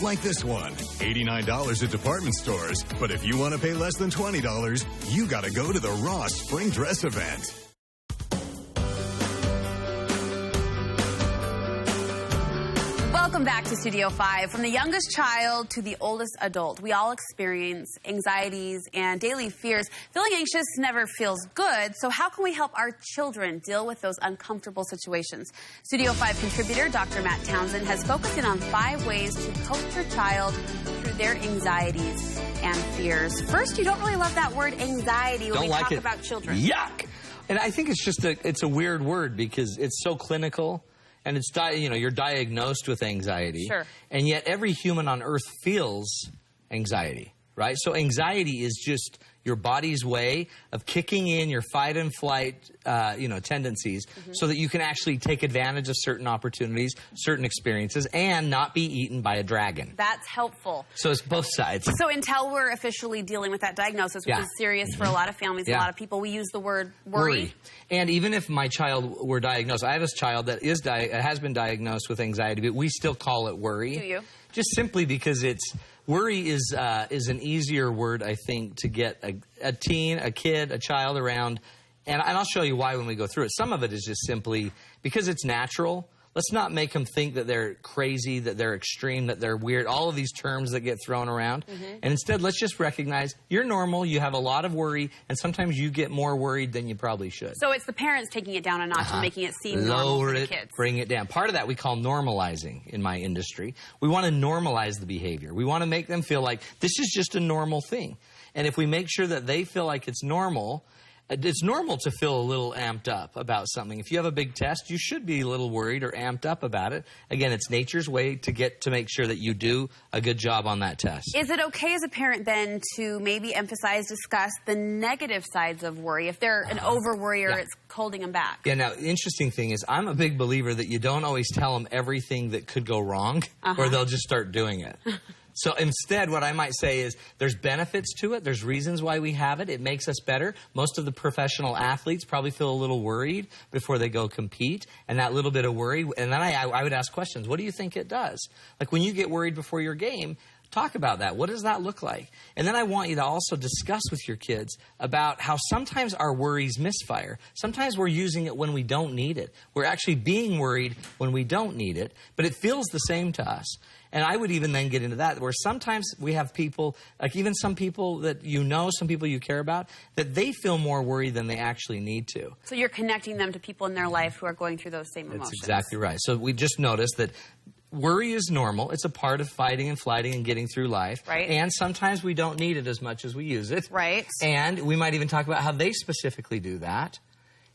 Like this one, $89 at department stores. But if you want to pay less than $20, you got to go to the Ross Spring Dress event. Welcome back to Studio 5. From the youngest child to the oldest adult, we all experience anxieties and daily fears. Feeling anxious never feels good, so how can we help our children deal with those uncomfortable situations? Studio 5 contributor Dr. Matt Townsend has focused in on 5 ways to coach your child through their anxieties and fears. First, you don't really love that word anxiety when we talk about children. Yuck! And I think it's just it's a weird word because it's so clinical. And it's, you're diagnosed with anxiety. Sure. And yet every human on earth feels anxiety, right? So anxiety is just your body's way of kicking in your fight and flight, tendencies so that you can actually take advantage of certain opportunities, certain experiences, and not be eaten by a dragon. That's helpful. So it's both sides. So until we're officially dealing with that diagnosis, which is serious for a lot of families, a lot of people, we use the word worry. And even if my child were diagnosed, I have a child that has been diagnosed with anxiety, but we still call it worry. Do you? Just simply because worry is an easier word, I think, to get a teen, a kid, a child around. And I'll show you why when we go through it. Some of it is just simply because it's natural. Let's not make them think that they're crazy, that they're extreme, that they're weird, all of these terms that get thrown around. And instead, let's just recognize you're normal, you have a lot of worry, and sometimes you get more worried than you probably should. So it's the parents taking it down a notch and making it seem normal for the kids. Bring it down. Part of that we call normalizing in my industry. We want to normalize the behavior. We want to make them feel like this is just a normal thing. And if we make sure that they feel like it's normal to feel a little amped up about something. If you have a big test, you should be a little worried or amped up about it. Again, it's nature's way to make sure that you do a good job on that test. Is it okay as a parent then to maybe discuss the negative sides of worry? If they're an over-worrier, it's holding them back. Yeah, now, the interesting thing is I'm a big believer that you don't always tell them everything that could go wrong or they'll just start doing it. So instead, what I might say is there's benefits to it. There's reasons why we have it. It makes us better. Most of the professional athletes probably feel a little worried before they go compete. And that little bit of worry, and then I would ask questions. What do you think it does? Like when you get worried before your game, talk about that. What does that look like? And then I want you to also discuss with your kids about how sometimes our worries misfire. Sometimes we're using it when we don't need it. We're actually being worried when we don't need it, but it feels the same to us. And I would even then get into that, where sometimes we have people, like even some people that you know, some people you care about, that they feel more worried than they actually need to. So you're connecting them to people in their life who are going through those same emotions. That's exactly right. So we just noticed that worry is normal. It's a part of fighting and flighting and getting through life. Right. And sometimes we don't need it as much as we use it. Right. And we might even talk about how they specifically do that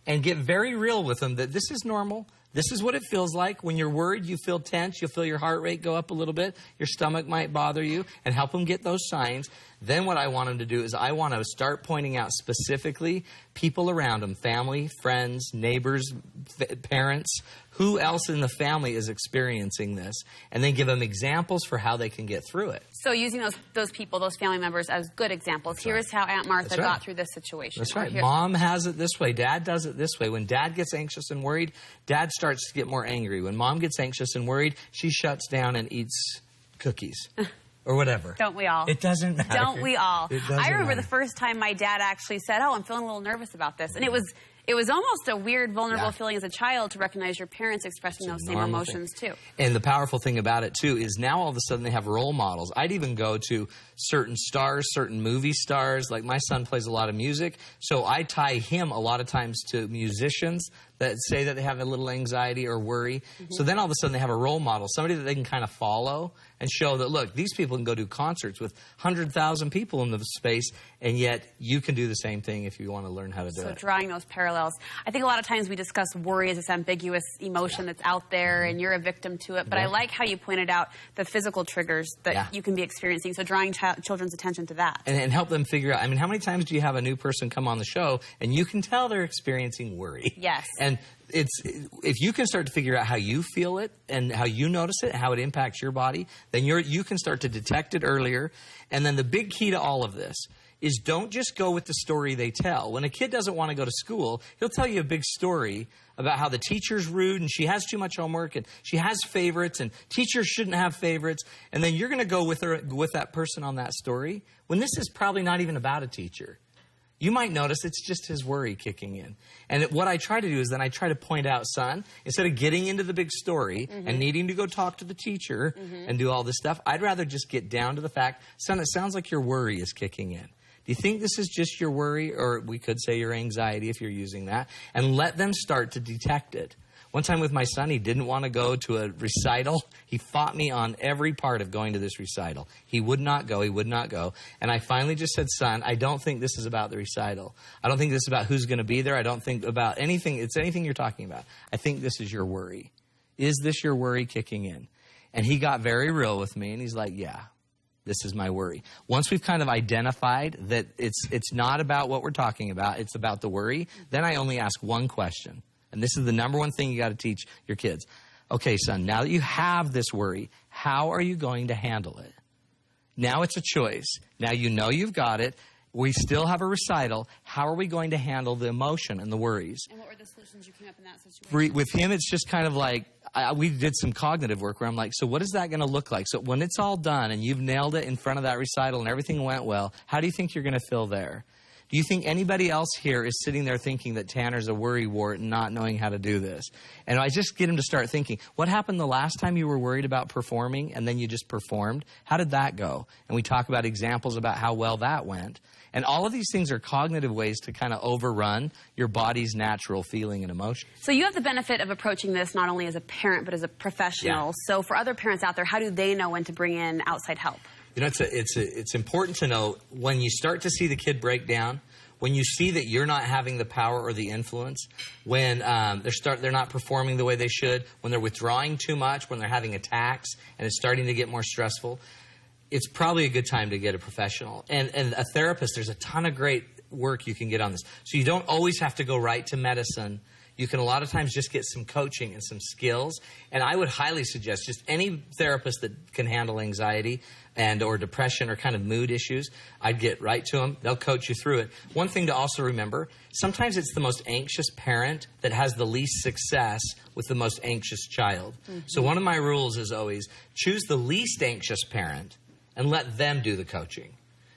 and get very real with them that this is normal. This is what it feels like. When you're worried, you feel tense. You'll feel your heart rate go up a little bit. Your stomach might bother you, and help them get those signs. Then what I want them to do is I want to start pointing out specifically people around them, family, friends, neighbors, parents, who else in the family is experiencing this, and then give them examples for how they can get through it. So using those people, those family members as good examples. Here's how Aunt Martha got through this situation. That's right. Mom has it this way. Dad does it this way. When Dad gets anxious and worried, Dad starts to get more angry. When Mom gets anxious and worried, she shuts down and eats cookies. Or whatever. Don't we all? It doesn't matter. Don't we all? I remember matter. the first time my dad actually said, "Oh, I'm feeling a little nervous about this." And it was almost a weird, vulnerable feeling as a child to recognize your parents expressing those same emotions too. And the powerful thing about it too is now all of a sudden they have role models. I'd even go to certain stars, certain movie stars. Like my son plays a lot of music, so I tie him a lot of times to musicians that say that they have a little anxiety or worry. So then all of a sudden they have a role model, somebody that they can kind of follow and show that, look, these people can go do concerts with 100,000 people in the space, and yet you can do the same thing if you want to learn how to do it. So drawing those parallels. I think a lot of times we discuss worry as this ambiguous emotion that's out there and you're a victim to it, but I like how you pointed out the physical triggers that you can be experiencing, so drawing children's attention to that. And help them figure out, I mean, how many times do you have a new person come on the show and you can tell they're experiencing worry? Yes. And if you can start to figure out how you feel it and how you notice it, how it impacts your body, then you can start to detect it earlier. And then the big key to all of this is don't just go with the story they tell. When a kid doesn't want to go to school, he'll tell you a big story about how the teacher's rude and she has too much homework and she has favorites and teachers shouldn't have favorites. And then you're going to go with that person on that story when this is probably not even about a teacher. You might notice it's just his worry kicking in. And what I try to do is then I try to point out, son, instead of getting into the big story and needing to go talk to the teacher and do all this stuff, I'd rather just get down to the fact, son, it sounds like your worry is kicking in. Do you think this is just your worry, or we could say your anxiety if you're using that, and let them start to detect it. One time with my son, he didn't want to go to a recital. He fought me on every part of going to this recital. He would not go. He would not go. And I finally just said, son, I don't think this is about the recital. I don't think this is about who's going to be there. I don't think about anything. It's anything you're talking about. I think this is your worry. Is this your worry kicking in? And he got very real with me, and he's like, yeah. This is my worry. Once we've kind of identified that it's not about what we're talking about, it's about the worry, then I only ask one question. And this is the number one thing you got to teach your kids. Okay, son, now that you have this worry, how are you going to handle it? Now it's a choice. Now you know you've got it. We still have a recital. How are we going to handle the emotion and the worries? And what were the solutions you came up in that situation? With him, it's just kind of like, we did some cognitive work where I'm like, so what is that going to look like? So when it's all done and you've nailed it in front of that recital and everything went well, how do you think you're going to feel there? Do you think anybody else here is sitting there thinking that Tanner's a worry wart and not knowing how to do this? And I just get him to start thinking, what happened the last time you were worried about performing and then you just performed? How did that go? And we talk about examples about how well that went. And all of these things are cognitive ways to kind of overrun your body's natural feeling and emotion. So you have the benefit of approaching this not only as a parent but as a professional. Yeah. So for other parents out there, how do they know when to bring in outside help? You know, it's important to know when you start to see the kid break down, when you see that you're not having the power or the influence, when they're not performing the way they should, when they're withdrawing too much, when they're having attacks and it's starting to get more stressful, it's probably a good time to get a professional. And a therapist, there's a ton of great work you can get on this. So you don't always have to go right to medicine. You can a lot of times just get some coaching and some skills. And I would highly suggest just any therapist that can handle anxiety or depression or kind of mood issues, I'd get right to them. They'll coach you through it. One thing to also remember, sometimes it's the most anxious parent that has the least success with the most anxious child. So one of my rules is always choose the least anxious parent and let them do the coaching.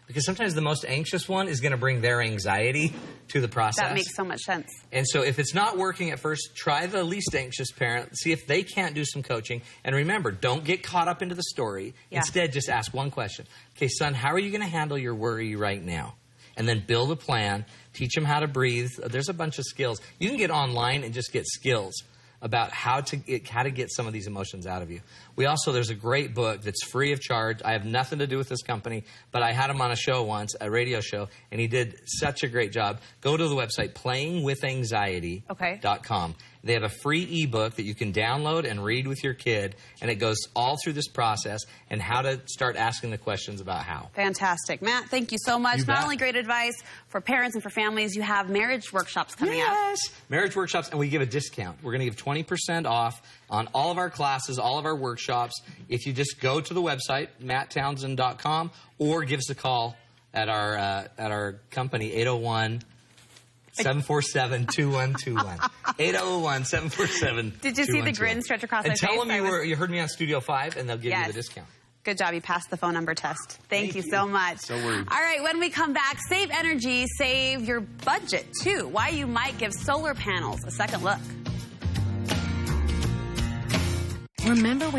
Because sometimes the most anxious one is going to bring their anxiety to the process. That makes so much sense. And so if it's not working at first, try the least anxious parent. See if they can't do some coaching. And remember, don't get caught up into the story. Yeah. Instead, just ask one question. Okay, son, how are you going to handle your worry right now? And then build a plan. Teach them how to breathe. There's a bunch of skills. You can get online and just get skills about how to get some of these emotions out of you. There's a great book that's free of charge. I have nothing to do with this company, but I had him on a show once, a radio show, and he did such a great job. Go to the website, playingwithanxiety.com. They have a free ebook that you can download and read with your kid, and it goes all through this process and how to start asking the questions about how. Fantastic. Matt, thank you so much. Not only great advice for parents and for families, you have marriage workshops coming up. Yes, marriage workshops, and we give a discount. We're going to give 20% off on all of our classes, all of our workshops. If you just go to the website, matttownsend.com, or give us a call at our company, 801-747-2121. 801-747-2121. Did you see the grin stretch across my face? And tell them you heard me on Studio 5, and they'll give you the discount. Good job. You passed the phone number test. Thank you so much. So worried. All right, when we come back, save energy, save your budget, too. Why you might give solar panels a second look. Remember when